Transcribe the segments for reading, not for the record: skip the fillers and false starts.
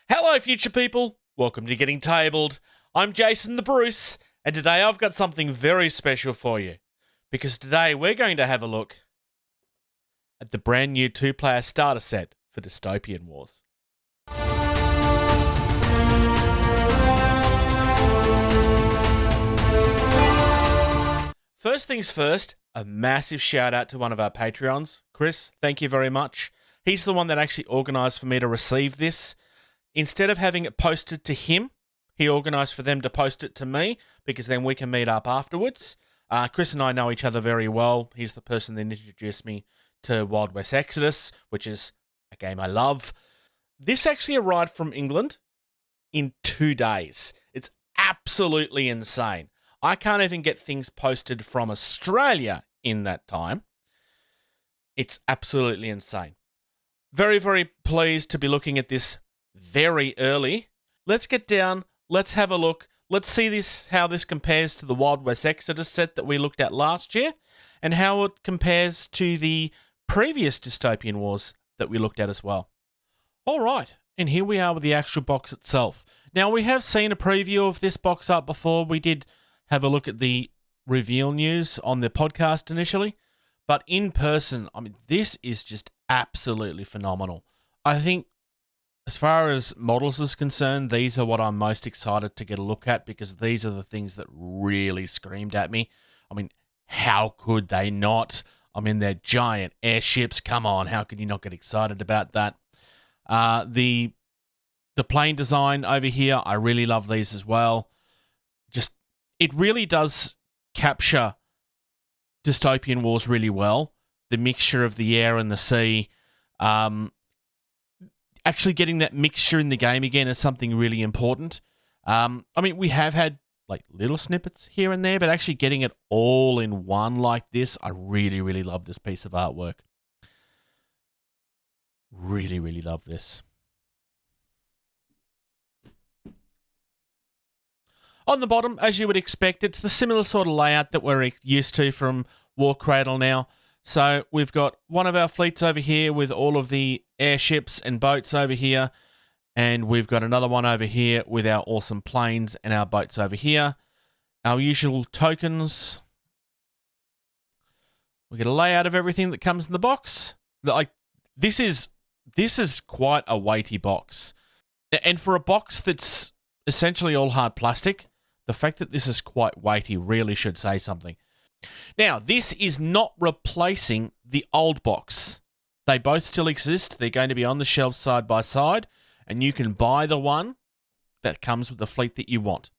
Hello, future people. Welcome to Getting Tabled. I'm Jason the Bruce, and today I've got something very special for you. Because today we're going to have a look at the brand new 2-player starter set for Dystopian Wars. First things first, a massive shout out to one of our Patreons. Chris, thank you very much. He's the one that actually organised for me to receive this. Instead of having it posted to him, he organised for them to post it to me, because then we can meet up afterwards. Chris and I know each other very well. He's the person that introduced me to Wild West Exodus, which is a game I love. This actually arrived from England in 2 days. It's absolutely insane. I can't even get things posted from Australia in that time. It's absolutely insane. Very, very pleased to be looking at this very early. Let's get down. Let's have a look. Let's see how this compares to the Wild West Exodus set that we looked at last year, and how it compares to the previous Dystopian Wars that we looked at as well. All right, and here we are with the actual box itself. Now, we have seen a preview of this box art before. We did have a look at the reveal news on the podcast initially, but in person, I mean, this is just absolutely phenomenal. I think as far as models is concerned, these are what I'm most excited to get a look at, because these are the things that really screamed at me. I mean, how could they not? I mean, they're giant airships. Come on, how could you not get excited about that? The plane design over here, I really love these as well. It really does capture Dystopian Wars really well. The mixture of the air and the sea. Actually getting that mixture in the game again is something really important. I mean, we have had like little snippets here and there, but actually getting it all in one like this, I really, really love this piece of artwork. Really, really love this. On the bottom, as you would expect, it's the similar sort of layout that we're used to from War Cradle now. So we've got one of our fleets over here with all of the airships and boats over here. And we've got another one over here with our awesome planes and our boats over here. Our usual tokens. We get a layout of everything that comes in the box. This is quite a weighty box. And for a box that's essentially all hard plastic, the fact that this is quite weighty really should say something. Now, this is not replacing the old box. They both still exist. They're going to be on the shelves side by side, and you can buy the one that comes with the fleet that you want.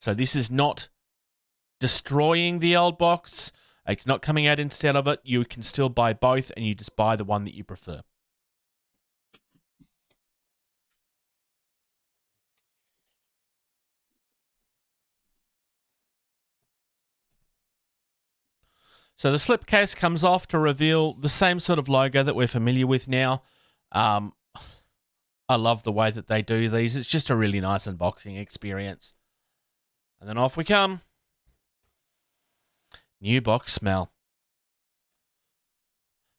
So this is not destroying the old box. It's not coming out instead of it. You can still buy both, and you just buy the one that you prefer. So the slipcase comes off to reveal the same sort of logo that we're familiar with now. I love the way that they do these. It's just a really nice unboxing experience. And then off we come. New box smell.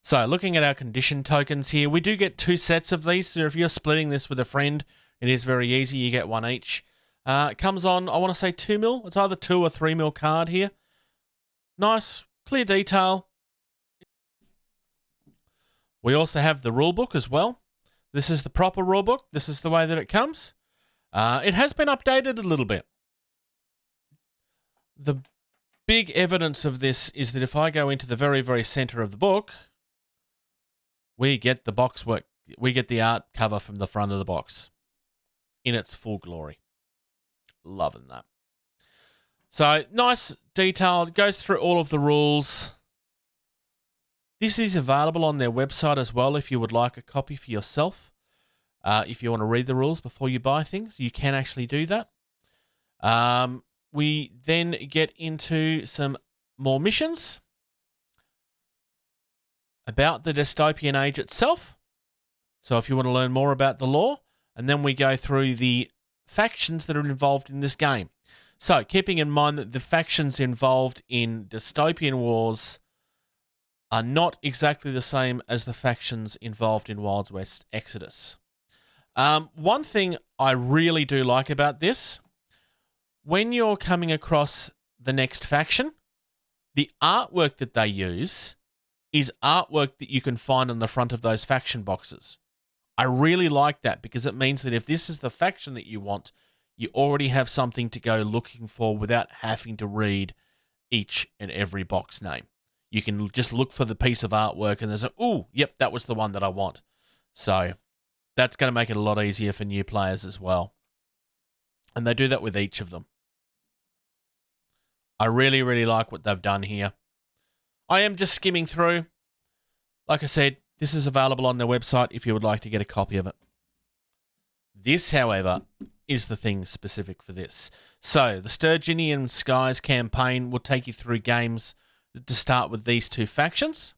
So looking at our condition tokens here, we do get 2 sets of these. So if you're splitting this with a friend, it is very easy. You get one each. It comes on, I want to say 2 mil. It's either 2 or 3 mil card here. Nice. Clear detail. We also have the rulebook as well. This is the proper rulebook. This is the way that it comes. It has been updated a little bit. The big evidence of this is that if I go into the very, very center of the book, we get the box work. We get the art cover from the front of the box in its full glory. Loving that. So, nice detail. It goes through all of the rules. This is available on their website as well if you would like a copy for yourself. If you want to read the rules before you buy things, you can actually do that. We then get into some more missions about the dystopian age itself. So if you want to learn more about the lore, and then we go through the factions that are involved in this game. So, keeping in mind that the factions involved in Dystopian Wars are not exactly the same as the factions involved in Wild West Exodus. One thing I really do like about this, when you're coming across the next faction, the artwork that they use is artwork that you can find on the front of those faction boxes. I really like that because it means that if this is the faction that you want, you already have something to go looking for without having to read each and every box name. You can just look for the piece of artwork and there's oh, yep, that was the one that I want. So that's going to make it a lot easier for new players as well. And they do that with each of them. I really, really like what they've done here. I am just skimming through. Like I said, this is available on their website if you would like to get a copy of it. This, however, is the thing specific for this. So, the Sturginium Skies campaign will take you through games to start with these two factions.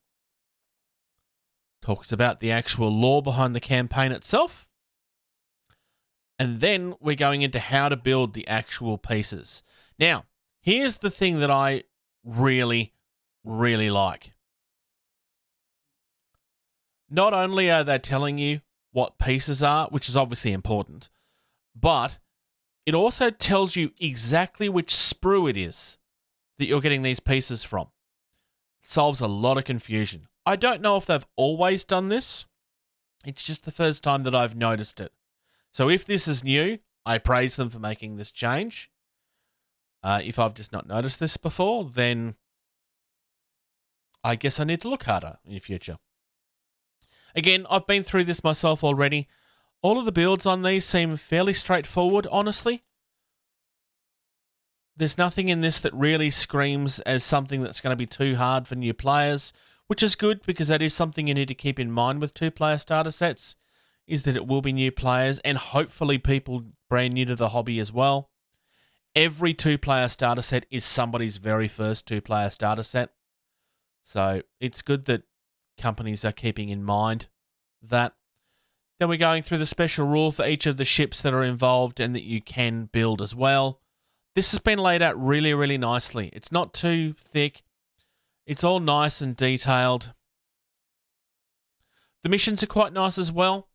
Talks about the actual lore behind the campaign itself. And then we're going into how to build the actual pieces. Now, here's the thing that I really, really like. Not only are they telling you what pieces are, which is obviously important, but it also tells you exactly which sprue it is that you're getting these pieces from. It solves a lot of confusion. I don't know if they've always done this. It's just the first time that I've noticed it. So if this is new, I praise them for making this change. If I've just not noticed this before, then I guess I need to look harder in the future. Again, I've been through this myself already. All of the builds on these seem fairly straightforward, honestly. There's nothing in this that really screams as something that's going to be too hard for new players, which is good because that is something you need to keep in mind with two-player starter sets, is that it will be new players and hopefully people brand new to the hobby as well. Every two-player starter set is somebody's very first two-player starter set. So it's good that companies are keeping in mind that. Then we're going through the special rule for each of the ships that are involved and that you can build as well. This has been laid out really, really nicely. It's not too thick. It's all nice and detailed. The missions are quite nice as well.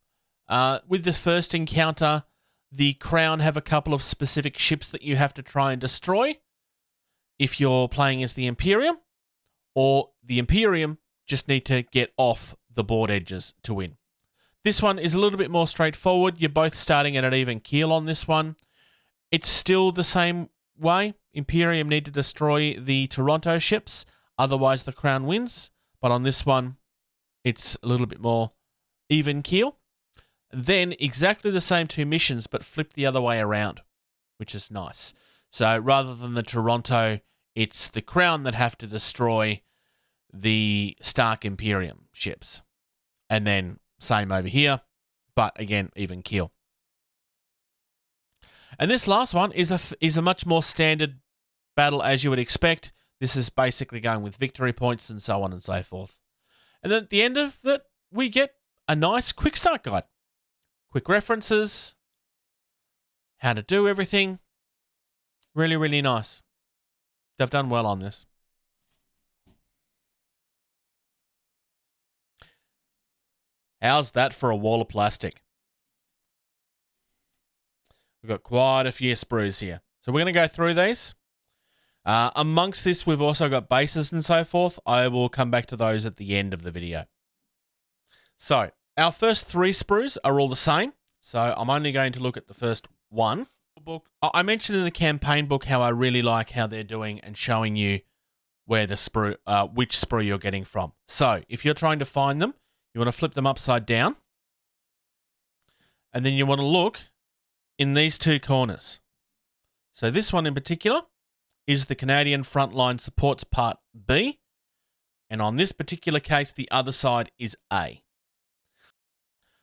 With the first encounter, the Crown have a couple of specific ships that you have to try and destroy if you're playing as the Imperium, or the Imperium just need to get off the board edges to win. This one is a little bit more straightforward. You're both starting at an even keel on this one. It's still the same way. Imperium need to destroy the Toronto ships, otherwise the Crown wins. But on this one, it's a little bit more even keel. Then exactly the same two missions, but flipped the other way around, which is nice. So rather than the Toronto, it's the Crown that have to destroy the Stark Imperium ships. And then same over here, but again, even keel. And this last one is a much more standard battle as you would expect. This is basically going with victory points and so on and so forth. And then at the end of that, we get a nice quick start guide. Quick references, how to do everything. Really, really nice. They've done well on this. How's that for a wall of plastic? We've got quite a few sprues here. So we're going to go through these. Amongst this, we've also got bases and so forth. I will come back to those at the end of the video. So our first three sprues are all the same. So I'm only going to look at the first one. I mentioned in the campaign book how I really like how they're doing and showing you where the sprue, which sprue you're getting from. So if you're trying to find them, you want to flip them upside down. And then you want to look in these two corners. So this one in particular is the Canadian Frontline Supports Part B. And on this particular case, the other side is A.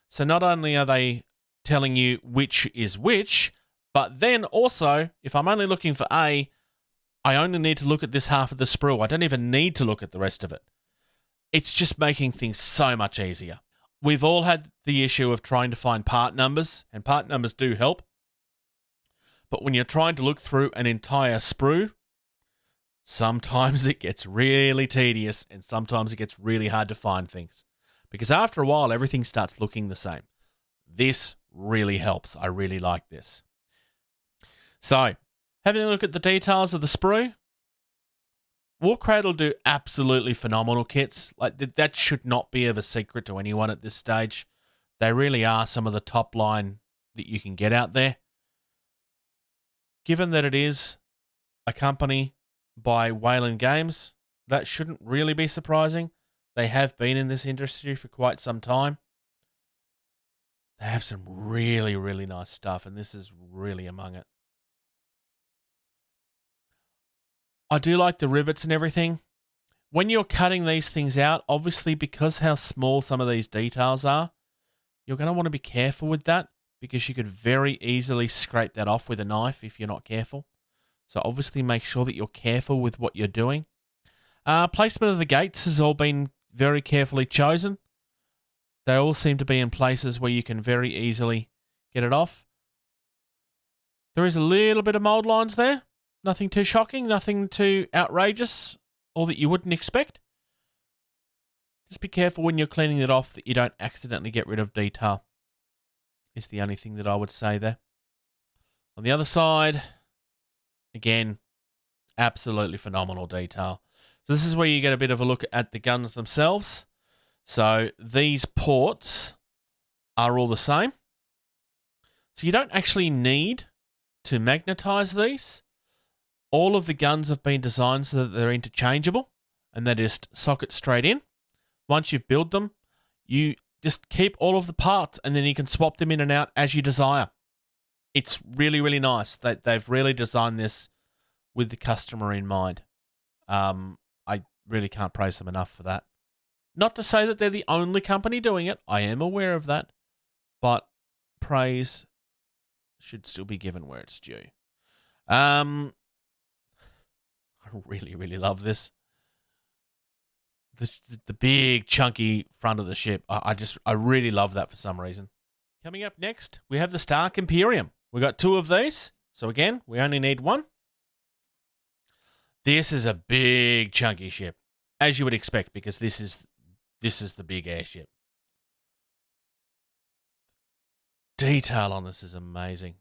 So not only are they telling you which is which, but then also, if I'm only looking for A, I only need to look at this half of the sprue. I don't even need to look at the rest of it. It's just making things so much easier. We've all had the issue of trying to find part numbers, and part numbers do help. But when you're trying to look through an entire sprue, sometimes it gets really tedious and sometimes it gets really hard to find things. Because after a while, everything starts looking the same. This really helps. I really like this. So, having a look at the details of the sprue, War Cradle do absolutely phenomenal kits. Like that should not be of a secret to anyone at this stage. They really are some of the top line that you can get out there. Given that it is a company by Wayland Games, that shouldn't really be surprising. They have been in this industry for quite some time. They have some really, really nice stuff, and this is really among it. I do like the rivets and everything. When you're cutting these things out, obviously because how small some of these details are, you're going to want to be careful with that because you could very easily scrape that off with a knife if you're not careful. So obviously make sure that you're careful with what you're doing. Placement of the gates has all been very carefully chosen. They all seem to be in places where you can very easily get it off. There is a little bit of mold lines there. Nothing too shocking, nothing too outrageous, or that you wouldn't expect. Just be careful when you're cleaning it off that you don't accidentally get rid of detail. Is the only thing that I would say there. On the other side, again, absolutely phenomenal detail. So this is where you get a bit of a look at the guns themselves. So these ports are all the same. So you don't actually need to magnetize these. All of the guns have been designed so that they're interchangeable and they just socket straight in. Once you've built them, you just keep all of the parts and then you can swap them in and out as you desire. It's really, really nice. They've really designed this with the customer in mind. I really can't praise them enough for that. Not to say that they're the only company doing it. I am aware of that. But praise should still be given where it's due. I really, really love this. The big, chunky front of the ship. I really love that for some reason. Coming up next, we have the Stark Imperium. We got two of these. So again, we only need one. This is a big, chunky ship, as you would expect, because this is the big airship. Detail on this is amazing.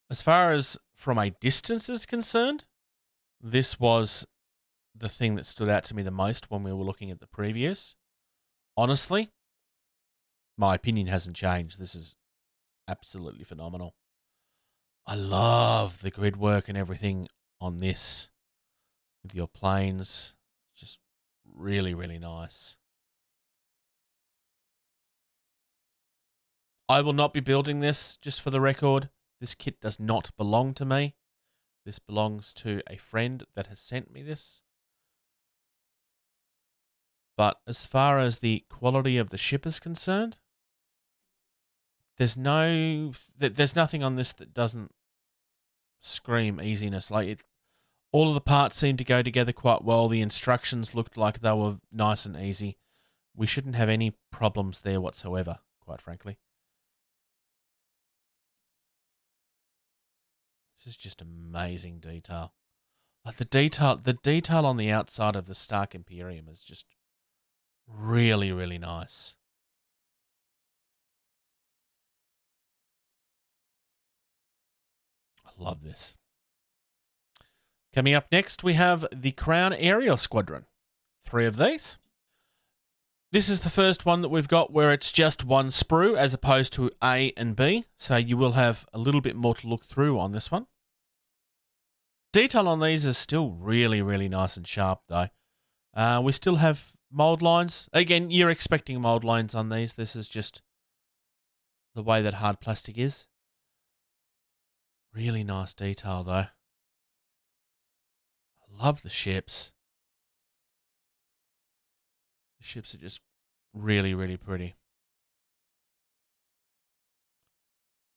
As far as from a distance is concerned, this was the thing that stood out to me the most when we were looking at the previews. Honestly, my opinion hasn't changed. This is absolutely phenomenal. I love the grid work and everything on this with your planes. Just really, really nice. I will not be building this, just for the record. This kit does not belong to me. This belongs to a friend that has sent me this. But as far as the quality of the ship is concerned, there's nothing on this that doesn't scream easiness. All of the parts seem to go together quite well. The instructions looked like they were nice and easy. We shouldn't have any problems there whatsoever, quite frankly. This is just amazing detail. Like the detail on the outside of the Stark Imperium is just really, really nice. I love this. Coming up next, we have the Crown Aerial Squadron. 3 of these. This is the first one that we've got where it's just one sprue as opposed to A and B. So you will have a little bit more to look through on this one. Detail on these is still really, really nice and sharp though. We still have mold lines. Again, you're expecting mold lines on these. This is just the way that hard plastic is. Really nice detail though. I love the ships. The ships are just really, really pretty.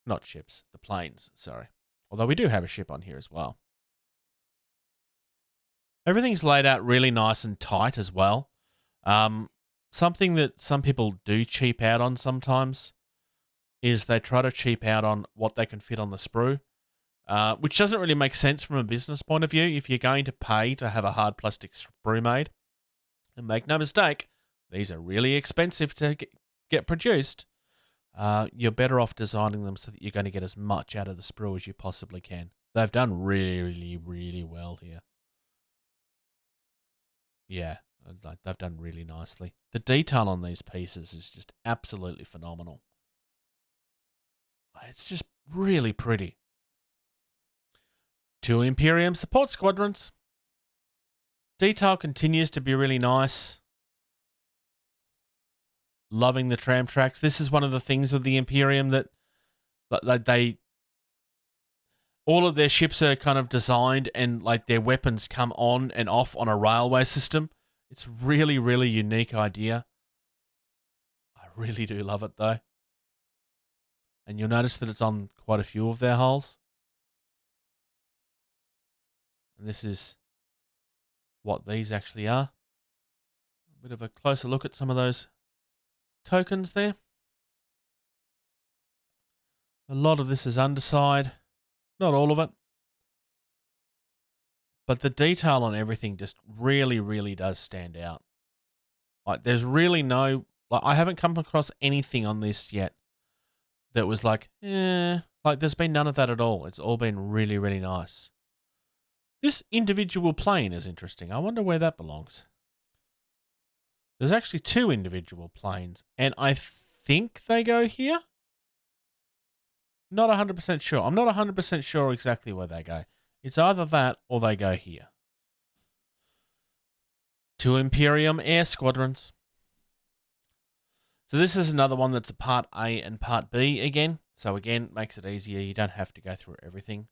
Not ships, the planes, sorry. Although we do have a ship on here as well. Everything's laid out really nice and tight as well. Something that some people do cheap out on sometimes is they try to cheap out on what they can fit on the sprue, which doesn't really make sense from a business point of view. If you're going to pay to have a hard plastic sprue made, and make no mistake, these are really expensive to get produced. you're better off designing them so that you're going to get as much out of the sprue as you possibly can. They've done really, really well here. Yeah, like they've done really nicely. The detail on these pieces is just absolutely phenomenal. It's just really pretty. 2 Imperium support squadrons. Detail continues to be really nice. Loving the tram tracks. This is one of the things with the Imperium that they all of their ships are kind of designed and like their weapons come on and off on a railway system. It's really, really unique idea. I really do love it though. And you'll notice that it's on quite a few of their hulls. And this is what these actually are. A bit of a closer look at some of those tokens there. A lot of this is underside. Not all of it. But the detail on everything just really, really does stand out. Like, there's really no... Like, I haven't come across anything on this yet that was like, like, there's been none of that at all. It's all been really, really nice. This individual plane is interesting. I wonder where that belongs. There's actually 2 individual planes, and I think they go here. Not 100% sure. I'm not 100% sure exactly where they go. It's either that or they go here. 2 Imperium air squadrons. So this is another one that's a part A and part B again. So again, makes it easier. You don't have to go through everything.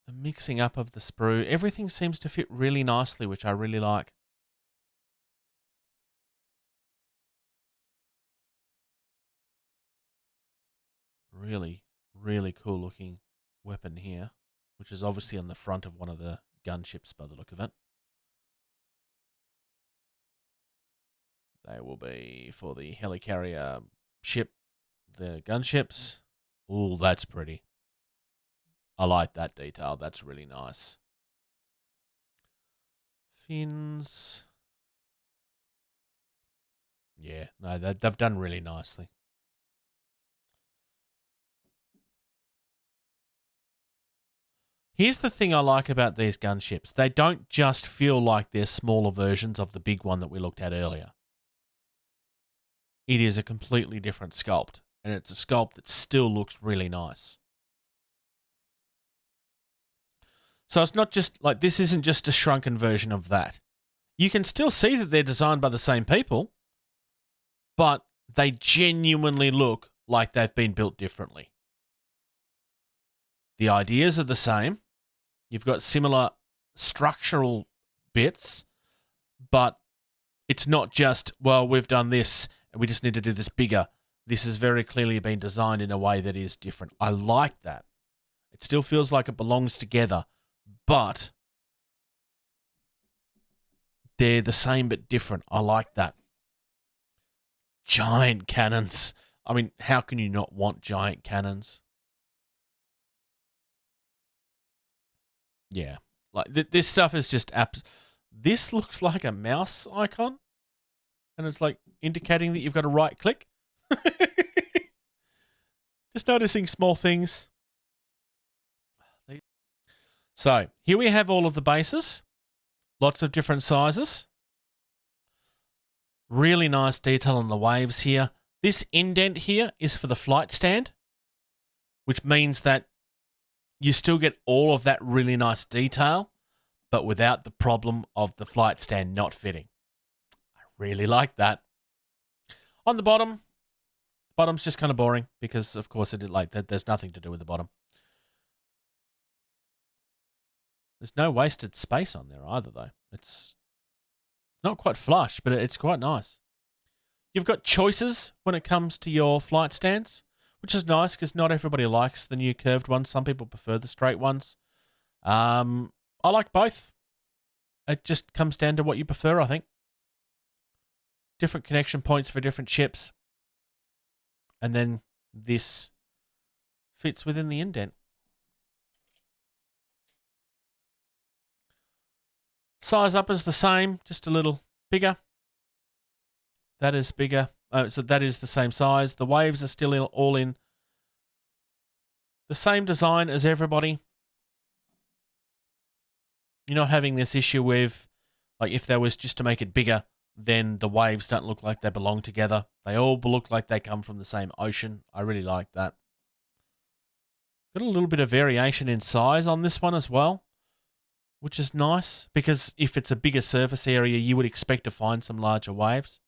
The mixing up of the sprue. Everything seems to fit really nicely, which I really like. Really, really cool looking weapon here, which is obviously on the front of one of the gunships by the look of it. They will be for the helicarrier ship, the gunships. Ooh, that's pretty. I like that detail. That's really nice. Fins. Yeah, no, they've done really nicely. Here's the thing I like about these gunships. They don't just feel like they're smaller versions of the big one that we looked at earlier. It is a completely different sculpt, and it's a sculpt that still looks really nice. So it's not just like, this isn't just a shrunken version of that. You can still see that they're designed by the same people, but they genuinely look like they've been built differently. The ideas are the same. You've got similar structural bits, but it's not just, well, we've done this and we just need to do this bigger. This has very clearly been designed in a way that is different. I like that. It still feels like it belongs together, but they're the same but different. I like that. Giant cannons. I mean, how can you not want giant cannons? Yeah. Like, this stuff is just this looks like a mouse icon, and it's like indicating that you've got a right click. Just noticing small things. So here we have all of the bases. Lots of different sizes. Really nice detail on the waves here. This indent here is for the flight stand, which means that you still get all of that really nice detail, but without the problem of the flight stand not fitting. I really like that. On the bottom's just kind of boring because, of course, there's nothing to do with the bottom. There's no wasted space on there either, though. It's not quite flush, but it's quite nice. You've got choices when it comes to your flight stands, which is nice because not everybody likes the new curved ones. Some people prefer the straight ones. I like both. It just comes down to what you prefer, I think. Different connection points for different ships. And then this fits within the indent. Size up is the same, just a little bigger. That is bigger. So that is the same size. The waves are still all in the same design as everybody. You're not having this issue with, like, if there was just to make it bigger, then the waves don't look like they belong together. They all look like they come from the same ocean. I really like that. Got a little bit of variation in size on this one as well, which is nice, because if it's a bigger surface area, you would expect to find some larger waves.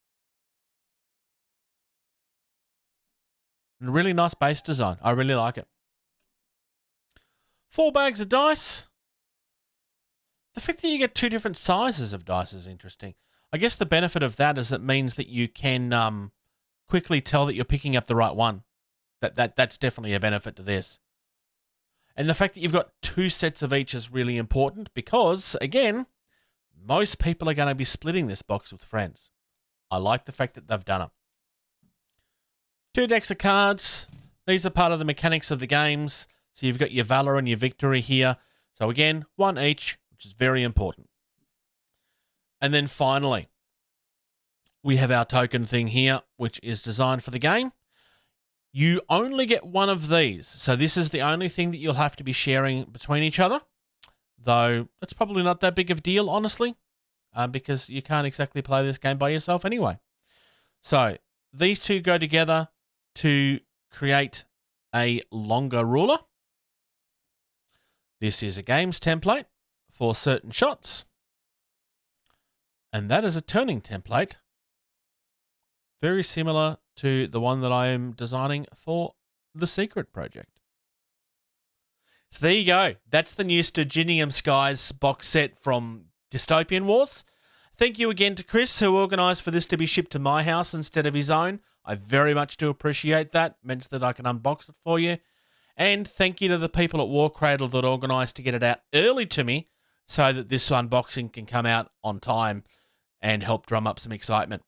And a really nice base design. I really like it. 4 bags of dice. The fact that you get 2 different sizes of dice is interesting. I guess the benefit of that is it means that you can quickly tell that you're picking up the right one. That's definitely a benefit to this. And the fact that you've got 2 sets of each is really important because, again, most people are going to be splitting this box with friends. I like the fact that they've done it. 2 decks of cards. These are part of the mechanics of the games. So you've got your Valor and your Victory here. So again, 1 each, which is very important. And then finally, we have our token thing here, which is designed for the game. You only get 1 of these. So this is the only thing that you'll have to be sharing between each other. Though it's probably not that big of a deal, honestly, because you can't exactly play this game by yourself anyway. So these 2 go together to create a longer ruler. This is a games template for certain shots. And that is a turning template. Very similar to the one that I am designing for the Secret project. So there you go. That's the new Sturginium Skies box set from Dystopian Wars. Thank you again to Chris, who organised for this to be shipped to my house instead of his own. I very much do appreciate that. It means that I can unbox it for you. And thank you to the people at War Cradle that organised to get it out early to me so that this unboxing can come out on time and help drum up some excitement.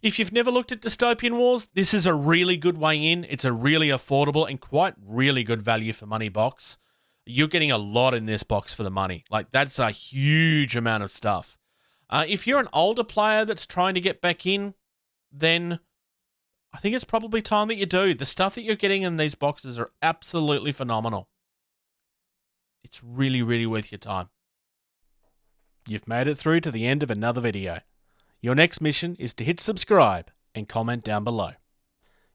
If you've never looked at Dystopian Wars, this is a really good way in. It's a really affordable and quite really good value for money box. You're getting a lot in this box for the money. Like, that's a huge amount of stuff. If you're an older player that's trying to get back in, then I think it's probably time that you do. The stuff that you're getting in these boxes are absolutely phenomenal. It's really, really worth your time. You've made it through to the end of another video. Your next mission is to hit subscribe and comment down below.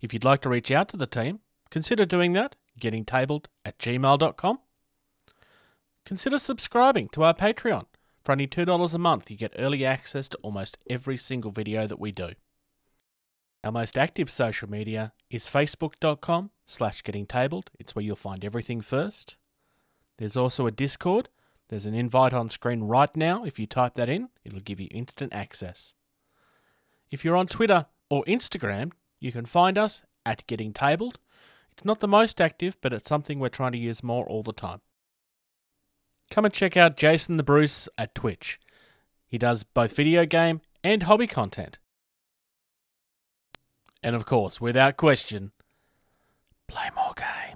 If you'd like to reach out to the team, consider doing that, gettingtabled@gmail.com. Consider subscribing to our Patreon. For only $2 a month, you get early access to almost every single video that we do. Our most active social media is facebook.com/gettingtabled. It's where you'll find everything first. There's also a Discord. There's an invite on screen right now. If you type that in, it'll give you instant access. If you're on Twitter or Instagram, you can find us at gettingtabled. It's not the most active, but it's something we're trying to use more all the time. Come and check out Jason the Bruce at Twitch. He does both video game and hobby content. And of course, without question, play more games.